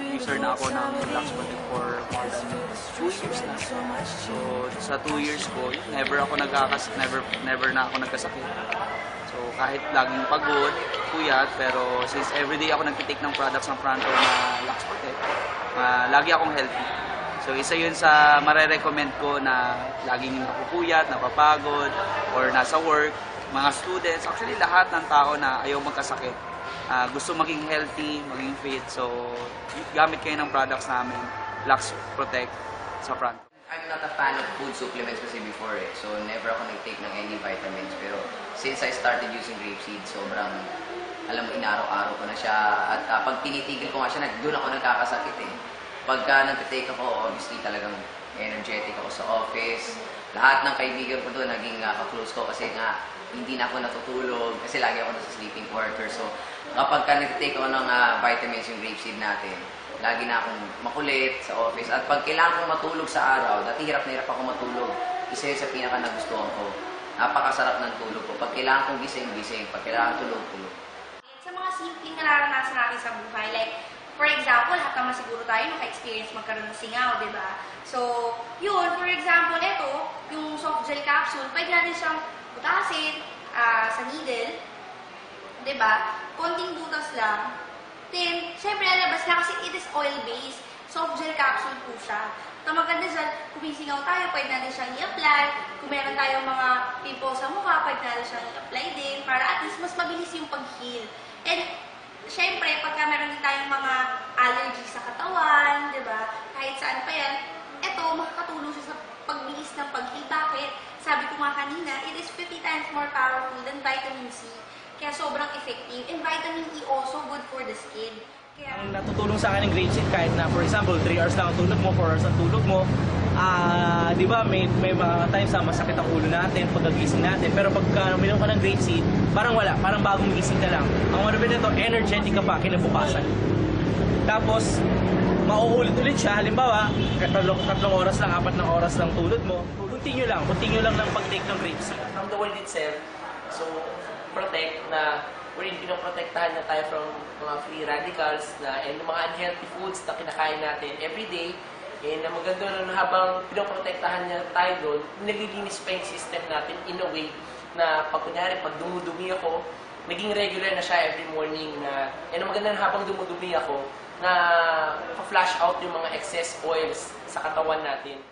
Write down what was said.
User na ako ng Lux Protect for more than 2 years na. So, sa 2 years ko, never na ako nagkasakit. So, kahit laging pagod, puyat, pero since everyday ako nagtitake ng products ng Fronto na Lux Protect, lagi akong healthy. So, isa yun sa marerecommend ko na laging napupuyat, napapagod, or nasa work, mga students, actually lahat ng tao na ayaw magkasakit. Gusto maging healthy, maging fit, so gamit kayo ng products namin, Lux Protect sa Fronto. I'm not a fan of food supplements kasi before so never ako nag-take ng any vitamins. Pero since I started using grapeseed, sobrang, alam mo, inaraw-araw ko na siya. At pag tinitigil ko nga siya, doon ako nagkakasakit eh. Pagka nag-take ako, obviously talagang energetic ako sa office. Lahat ng kaibigan ko doon, naging ka-close ko kasi nga, hindi na ako natutulog kasi lagi ako nasa sleeping quarter. So, kapag nag-take ako ng vitamins yung grapeseed natin, lagi na akong makulit sa office. At pag kailangan kong matulog sa araw, dati hirap na hirap ako matulog. Isa yun sa pinaka-nagustuhan ko. Napakasarap ng tulog ko. Pag kailangan kong gising-gising, pag kailangan tulog-tulog. Sa mga simpleng nararanasan natin sa buhay, like, for example, lahat naman siguro tayo naka-experience magkaroon ng singaw, di ba? So, yun, for example, ito, yung soft gel capsule, pwede natin siyang butasin sa needle, di ba? Konting butas lang. Then, syempre, lalabas na kasi it is oil-based. Soft gel capsule po siya. Ito maganda dyan, kung may singaw tayo, pwede natin siyang i-apply. Kung meron tayong mga pimples sa mukha, pwede natin siyang i-apply din para at least mas mabilis yung pag-heal. And, syempre, pagka meron din tayong mga allergies sa katawan, di ba? Kahit saan pa yan, ito, makakatulong siya sa pagbilis ng pag-heal. Bakit? Sabi ko nga kanina, it is 50 times more powerful than vitamin C. Kaya sobrang effective. And vitamin E also good for the skin. Kaya ang natutulong sa akin ng grapeseed, kahit na for example 3 hours lang ang tulog mo, 4 hours ang tulog mo, di ba may mga times na masakit ang ulo natin, pagkagising natin, pero pagka uminom ka ng grapeseed, parang wala, parang bagong gising ka lang. Ang ano ba nito, energetic ka pa kinabukasan. Tapos, mauulit-ulit siya, halimbawa, tatlong oras lang, 4 na oras lang tulog mo, continue lang ng pag-take ng grapeseed. From the word itself, so protect na wherein pinoprotektahan na tayo from mga free radicals and mga unhealthy foods na kinakain natin everyday. And maganda na habang pinoprotektahan niya tayo doon, nililinis pa yung system natin in a way na pag kunyari, pag dumudumi ako, naging regular na siya every morning na, and maganda na habang dumudumi ako, na flash out yung mga excess oils sa katawan natin.